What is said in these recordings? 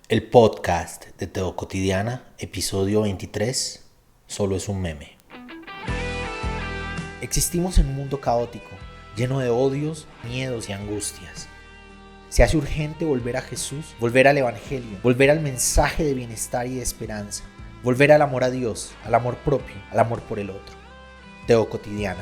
El podcast de Teo Cotidiana, episodio 23, solo es un meme. Existimos en un mundo caótico, lleno de odios, miedos y angustias. Se hace urgente volver a Jesús, volver al Evangelio, volver al mensaje de bienestar y de esperanza, volver al amor a Dios, al amor propio, al amor por el otro. Teo Cotidiana.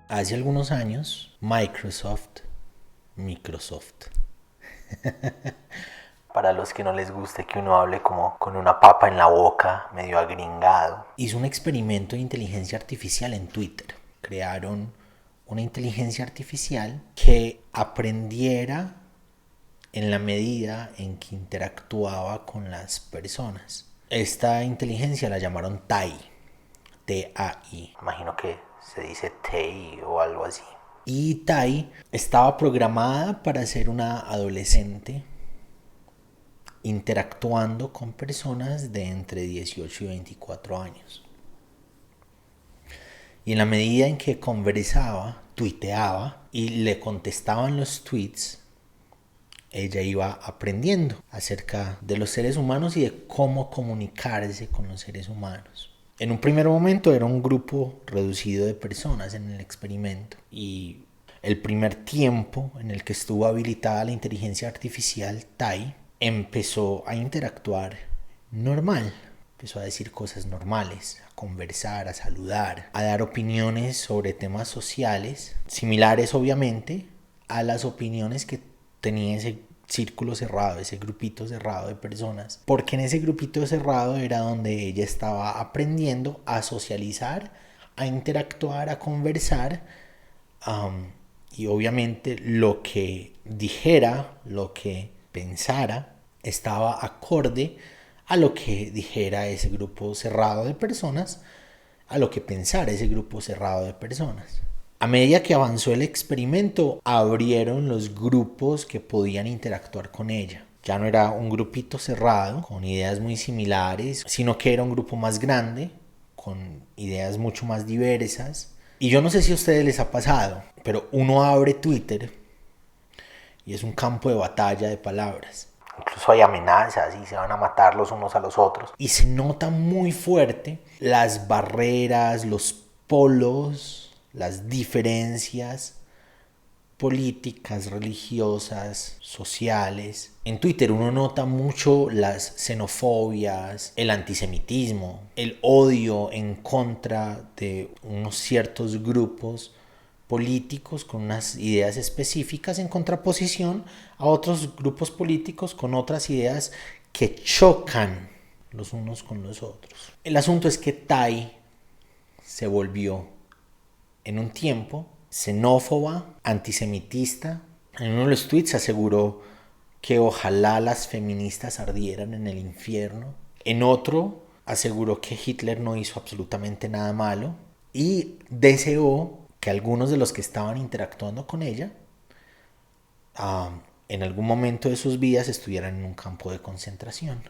Hace algunos años, Microsoft, para los que no les guste que uno hable como con una papa en la boca, medio agringado, hizo un experimento de inteligencia artificial en Twitter. Crearon una inteligencia artificial que aprendiera en la medida en que interactuaba con las personas. Esta inteligencia la llamaron TAI, T-A-I. Imagino que se dice TAI o algo así. Y Tai estaba programada para ser una adolescente interactuando con personas de entre 18 y 24 años. Y en la medida en que conversaba, tuiteaba y le contestaban los tweets, ella iba aprendiendo acerca de los seres humanos y de cómo comunicarse con los seres humanos. En un primer momento era un grupo reducido de personas en el experimento y el primer tiempo en el que estuvo habilitada la inteligencia artificial Tai empezó a interactuar normal, empezó a decir cosas normales, a conversar, a saludar, a dar opiniones sobre temas sociales, similares obviamente a las opiniones que tenía ese círculo cerrado, ese grupito cerrado de personas, porque en ese grupito cerrado era donde ella estaba aprendiendo a socializar, a interactuar, a conversar, y obviamente lo que dijera, lo que pensara, estaba acorde a lo que dijera ese grupo cerrado de personas, a lo que pensara ese grupo cerrado de personas. A medida que avanzó el experimento, abrieron los grupos que podían interactuar con ella. Ya no era un grupito cerrado, con ideas muy similares, sino que era un grupo más grande, con ideas mucho más diversas. Y yo no sé si a ustedes les ha pasado, pero uno abre Twitter y es un campo de batalla de palabras. Incluso hay amenazas y se van a matar los unos a los otros. Y se nota muy fuerte las barreras, los polos, las diferencias políticas, religiosas, sociales. En Twitter uno nota mucho las xenofobias, el antisemitismo, el odio en contra de unos ciertos grupos políticos con unas ideas específicas en contraposición a otros grupos políticos con otras ideas que chocan los unos con los otros. El asunto es que Tai se volvió en un tiempo xenófoba, antisemitista. En uno de los tweets aseguró que ojalá las feministas ardieran en el infierno. En otro aseguró que Hitler no hizo absolutamente nada malo y deseó que algunos de los que estaban interactuando con ella en algún momento de sus vidas estuvieran en un campo de concentración.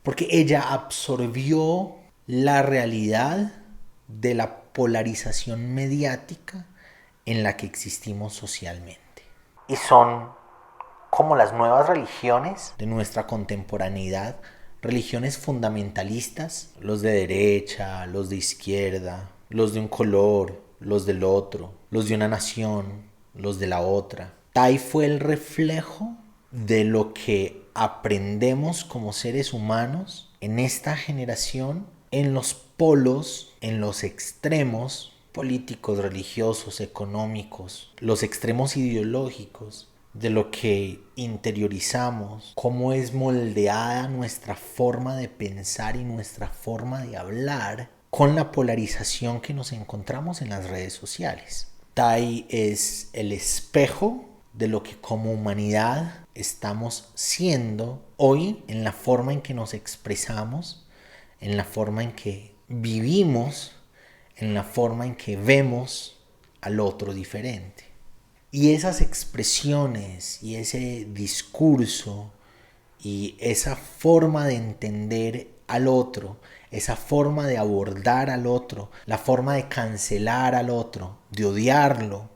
Porque ella absorbió la realidad de la polarización mediática en la que existimos socialmente. Y son como las nuevas religiones de nuestra contemporaneidad, religiones fundamentalistas, los de derecha, los de izquierda, los de un color, los del otro, los de una nación, los de la otra. Tai fue el reflejo de lo que aprendemos como seres humanos en esta generación, en los polos, en los extremos políticos, religiosos, económicos, los extremos ideológicos, de lo que interiorizamos, cómo es moldeada nuestra forma de pensar y nuestra forma de hablar con la polarización que nos encontramos en las redes sociales. Tai es el espejo de lo que como humanidad estamos siendo hoy en la forma en que nos expresamos, en la forma en que vivimos, en la forma en que vemos al otro diferente. Y esas expresiones y ese discurso y esa forma de entender al otro, esa forma de abordar al otro, la forma de cancelar al otro, de odiarlo,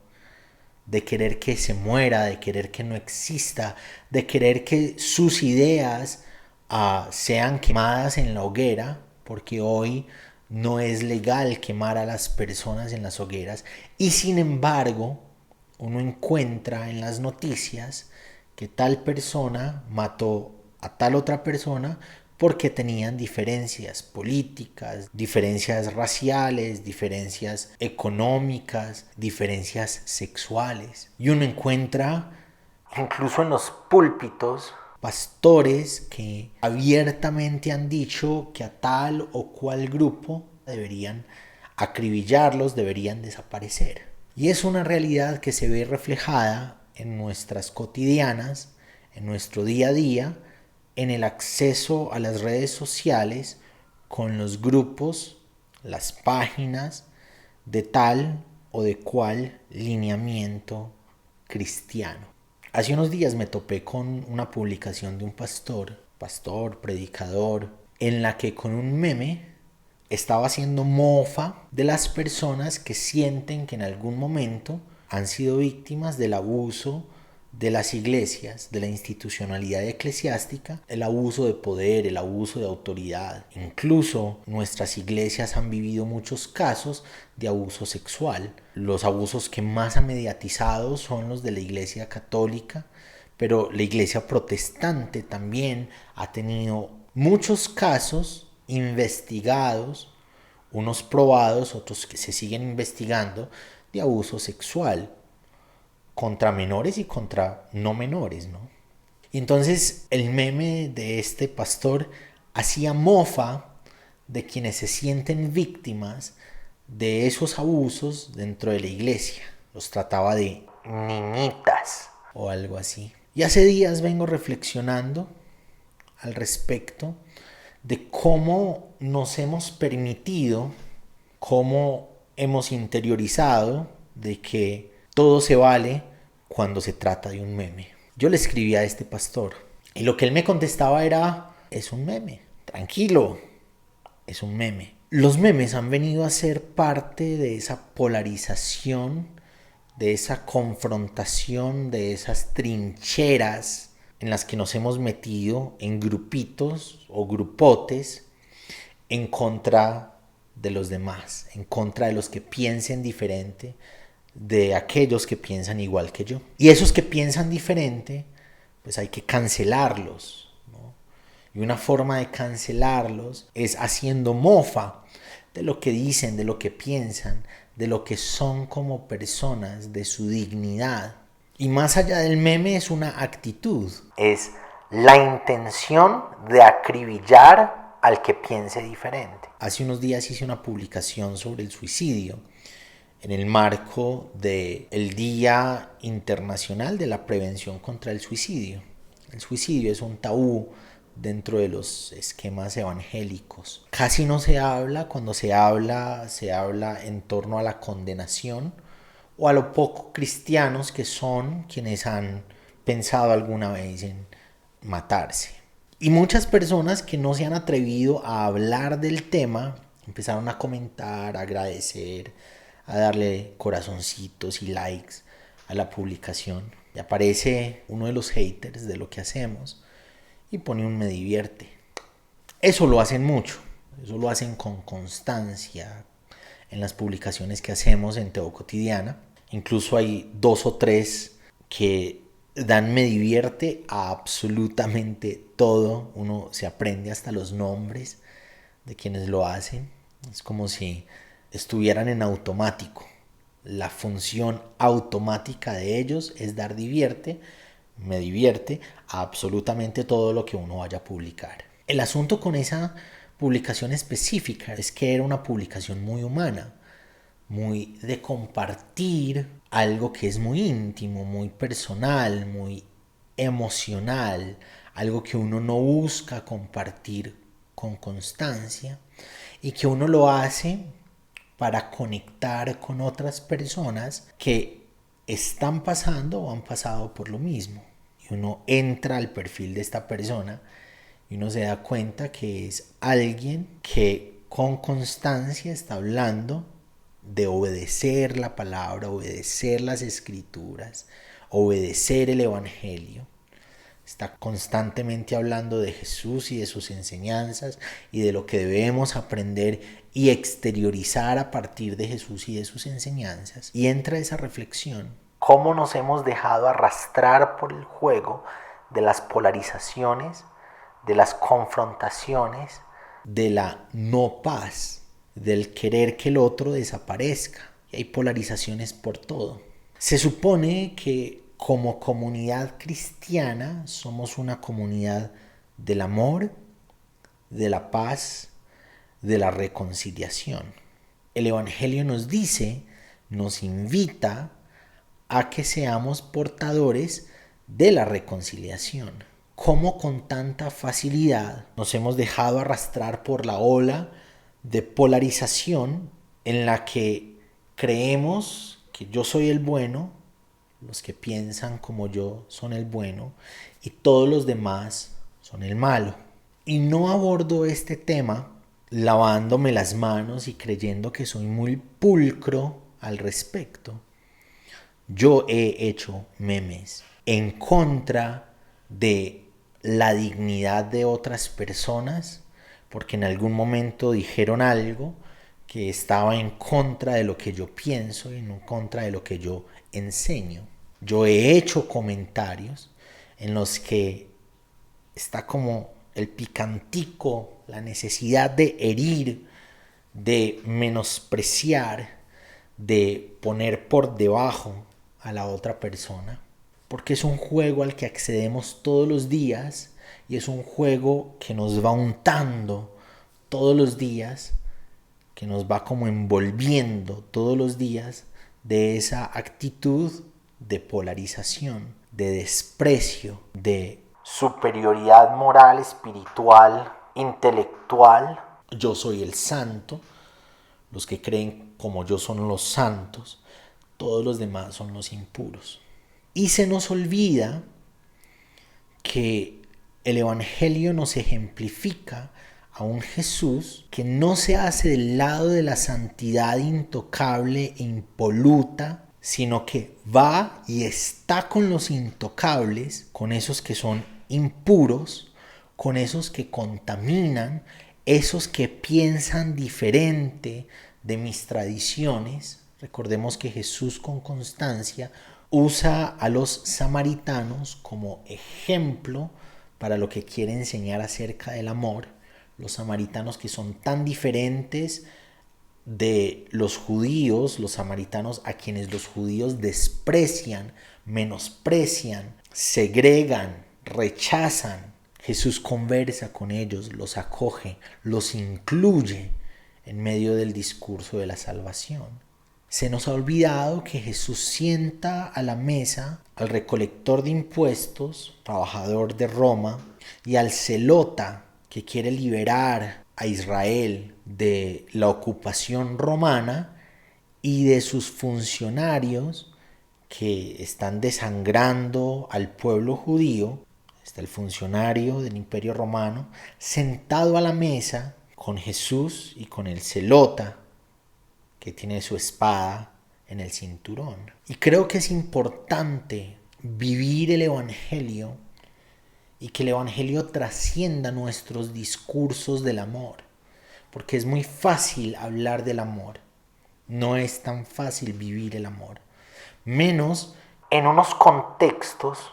de querer que se muera, de querer que no exista, de querer que sus ideas sean quemadas en la hoguera, porque hoy no es legal quemar a las personas en las hogueras, y sin embargo uno encuentra en las noticias que tal persona mató a tal otra persona porque tenían diferencias políticas, diferencias raciales, diferencias económicas, diferencias sexuales. Y uno encuentra, incluso en los púlpitos, pastores que abiertamente han dicho que a tal o cual grupo deberían acribillarlos, deberían desaparecer. Y es una realidad que se ve reflejada en nuestras cotidianas, en nuestro día a día, en el acceso a las redes sociales con los grupos, las páginas de tal o de cual lineamiento cristiano. Hace unos días me topé con una publicación de un pastor, predicador, en la que con un meme estaba haciendo mofa de las personas que sienten que en algún momento han sido víctimas del abuso de las iglesias, de la institucionalidad eclesiástica, el abuso de poder, el abuso de autoridad. Incluso nuestras iglesias han vivido muchos casos de abuso sexual. Los abusos que más han mediatizado son los de la iglesia católica, pero la iglesia protestante también ha tenido muchos casos investigados, unos probados, otros que se siguen investigando, de abuso sexual contra menores y contra no menores, ¿no? Y entonces el meme de este pastor hacía mofa de quienes se sienten víctimas de esos abusos dentro de la iglesia. Los trataba de niñitas o algo así. Y hace días vengo reflexionando al respecto de cómo nos hemos permitido, cómo hemos interiorizado de que todo se vale cuando se trata de un meme. Yo le escribí a este pastor y lo que él me contestaba era: es un meme, tranquilo, es un meme. Los memes han venido a ser parte de esa polarización, de esa confrontación, de esas trincheras en las que nos hemos metido en grupitos o grupotes en contra de los demás, en contra de los que piensen diferente, de aquellos que piensan igual que yo. Y esos que piensan diferente, pues hay que cancelarlos, ¿no? Y una forma de cancelarlos es haciendo mofa de lo que dicen, de lo que piensan, de lo que son como personas, de su dignidad. Y más allá del meme es una actitud, es la intención de acribillar al que piense diferente. Hace unos días hice una publicación sobre el suicidio en el marco del Día Internacional de la Prevención contra el Suicidio. El suicidio es un tabú dentro de los esquemas evangélicos. Casi no se habla, cuando se habla en torno a la condenación o a lo poco cristianos que son quienes han pensado alguna vez en matarse. Y muchas personas que no se han atrevido a hablar del tema empezaron a comentar, a agradecer, a darle corazoncitos y likes a la publicación. Y aparece uno de los haters de lo que hacemos y pone un me divierte. Eso lo hacen mucho, eso lo hacen con constancia en las publicaciones que hacemos en Teo Cotidiana. Incluso hay 2 o 3 que dan me divierte a absolutamente todo. Uno se aprende hasta los nombres de quienes lo hacen. Es como si estuvieran en automático. La función automática de ellos es dar me divierte a absolutamente todo lo que uno vaya a publicar. El asunto con esa publicación específica es que era una publicación muy humana, muy de compartir algo que es muy íntimo, muy personal, muy emocional, algo que uno no busca compartir con constancia y que uno lo hace para conectar con otras personas que están pasando o han pasado por lo mismo. Y uno entra al perfil de esta persona y uno se da cuenta que es alguien que con constancia está hablando de obedecer la palabra, obedecer las escrituras, obedecer el evangelio. Está constantemente hablando de Jesús y de sus enseñanzas y de lo que debemos aprender y exteriorizar a partir de Jesús y de sus enseñanzas. Y entra esa reflexión. ¿Cómo nos hemos dejado arrastrar por el juego de las polarizaciones, de las confrontaciones, de la no paz, del querer que el otro desaparezca? Y hay polarizaciones por todo. Se supone que como comunidad cristiana somos una comunidad del amor, de la paz, de la reconciliación. El Evangelio nos dice, nos invita a que seamos portadores de la reconciliación. ¿Cómo con tanta facilidad nos hemos dejado arrastrar por la ola de polarización en la que creemos que yo soy el bueno, los que piensan como yo son el bueno y todos los demás son el malo? Y no abordo este tema lavándome las manos y creyendo que soy muy pulcro al respecto. Yo he hecho memes en contra de la dignidad de otras personas porque en algún momento dijeron algo que estaba en contra de lo que yo pienso y en contra de lo que yo enseño. Yo he hecho comentarios en los que está como el picantico, la necesidad de herir, de menospreciar, de poner por debajo a la otra persona, porque es un juego al que accedemos todos los días y es un juego que nos va untando todos los días, que nos va como envolviendo todos los días de esa actitud de polarización, de desprecio, de superioridad moral, espiritual, intelectual. Yo soy el santo, los que creen como yo son los santos, todos los demás son los impuros. Y se nos olvida que el Evangelio nos ejemplifica a un Jesús que no se hace del lado de la santidad intocable e impoluta, sino que va y está con los intocables, con esos que son impuros, con esos que contaminan, esos que piensan diferente de mis tradiciones. Recordemos que Jesús con constancia usa a los samaritanos como ejemplo para lo que quiere enseñar acerca del amor. Los samaritanos que son tan diferentes de los judíos, los samaritanos a quienes los judíos desprecian, menosprecian, segregan, rechazan. Jesús conversa con ellos, los acoge, los incluye en medio del discurso de la salvación. Se nos ha olvidado que Jesús sienta a la mesa al recolector de impuestos, trabajador de Roma, y al zelota que quiere liberar a Israel de la ocupación romana y de sus funcionarios que están desangrando al pueblo judío. Está el funcionario del Imperio Romano sentado a la mesa con Jesús y con el zelota que tiene su espada en el cinturón. Y creo que es importante vivir el Evangelio y que el Evangelio trascienda nuestros discursos del amor, porque es muy fácil hablar del amor, no es tan fácil vivir el amor, menos en unos contextos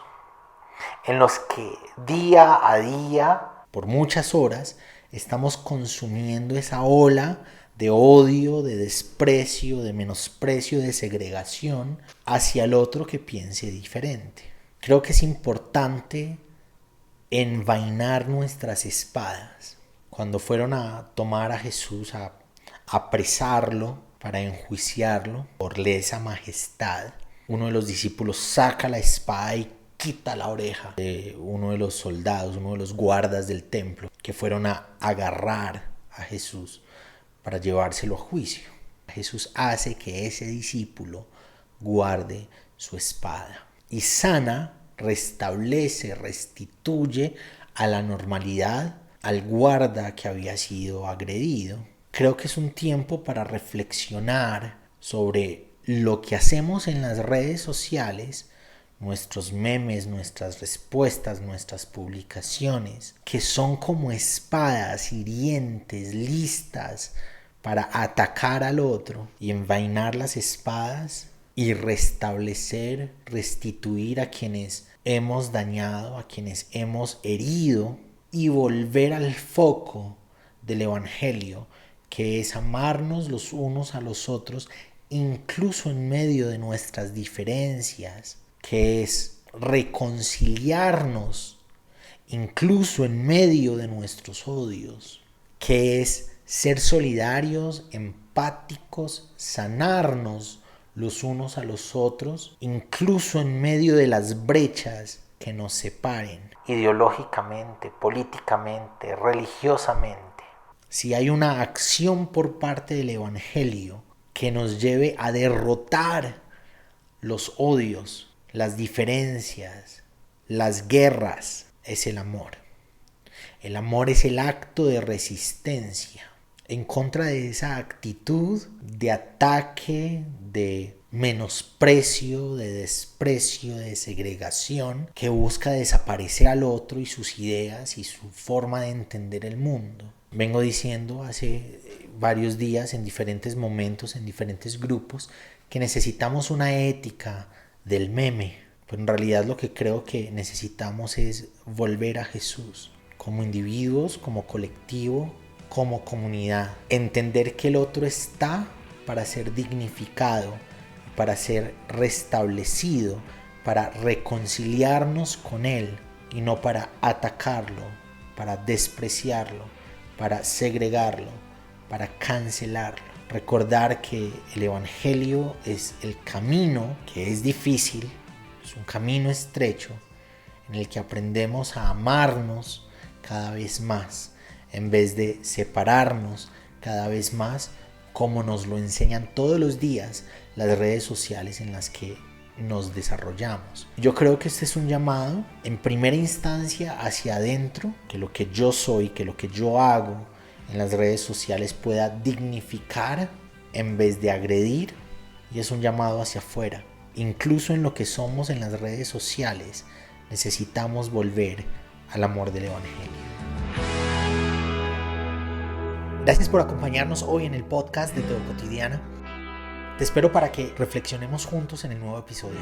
en los que día a día, por muchas horas, estamos consumiendo esa ola de odio, de desprecio, de menosprecio, de segregación hacia el otro que piense diferente. Creo que es importante envainar nuestras espadas. Cuando fueron a tomar a Jesús, a apresarlo para enjuiciarlo por lesa majestad, uno de los discípulos saca la espada y quita la oreja de uno de los soldados, uno de los guardas del templo, que fueron a agarrar a Jesús para llevárselo a juicio. Jesús hace que ese discípulo guarde su espada y sana, restablece, restituye a la normalidad al guarda que había sido agredido. Creo que es un tiempo para reflexionar sobre lo que hacemos en las redes sociales, nuestros memes, nuestras respuestas, nuestras publicaciones, que son como espadas hirientes, listas para atacar al otro y envainar las espadas y restablecer, restituir a quienes hemos dañado, a quienes hemos herido, y volver al foco del Evangelio, que es amarnos los unos a los otros, incluso en medio de nuestras diferencias, que es reconciliarnos, incluso en medio de nuestros odios, que es ser solidarios, empáticos, sanarnos los unos a los otros, incluso en medio de las brechas que nos separen ideológicamente, políticamente, religiosamente. Si hay una acción por parte del Evangelio que nos lleve a derrotar los odios, las diferencias, las guerras, es el amor. El amor es el acto de resistencia en contra de esa actitud de ataque, de menosprecio, de desprecio, de segregación, que busca desaparecer al otro y sus ideas y su forma de entender el mundo. Vengo diciendo hace varios días, en diferentes momentos, en diferentes grupos, que necesitamos una ética del meme, pero en realidad lo que creo que necesitamos es volver a Jesús, como individuos, como colectivo, como comunidad. Entender que el otro está para ser dignificado, para ser restablecido, para reconciliarnos con él y no para atacarlo, para despreciarlo, para segregarlo, para cancelarlo. Recordar que el Evangelio es el camino, que es difícil, es un camino estrecho en el que aprendemos a amarnos cada vez más, en vez de separarnos cada vez más, como nos lo enseñan todos los días las redes sociales en las que nos desarrollamos. Yo creo que este es un llamado en primera instancia hacia adentro, que lo que yo soy, que lo que yo hago en las redes sociales pueda dignificar en vez de agredir, y es un llamado hacia afuera. Incluso en lo que somos en las redes sociales necesitamos volver al amor del Evangelio. Gracias por acompañarnos hoy en el podcast de Teo Cotidiana. Te espero para que reflexionemos juntos en el nuevo episodio.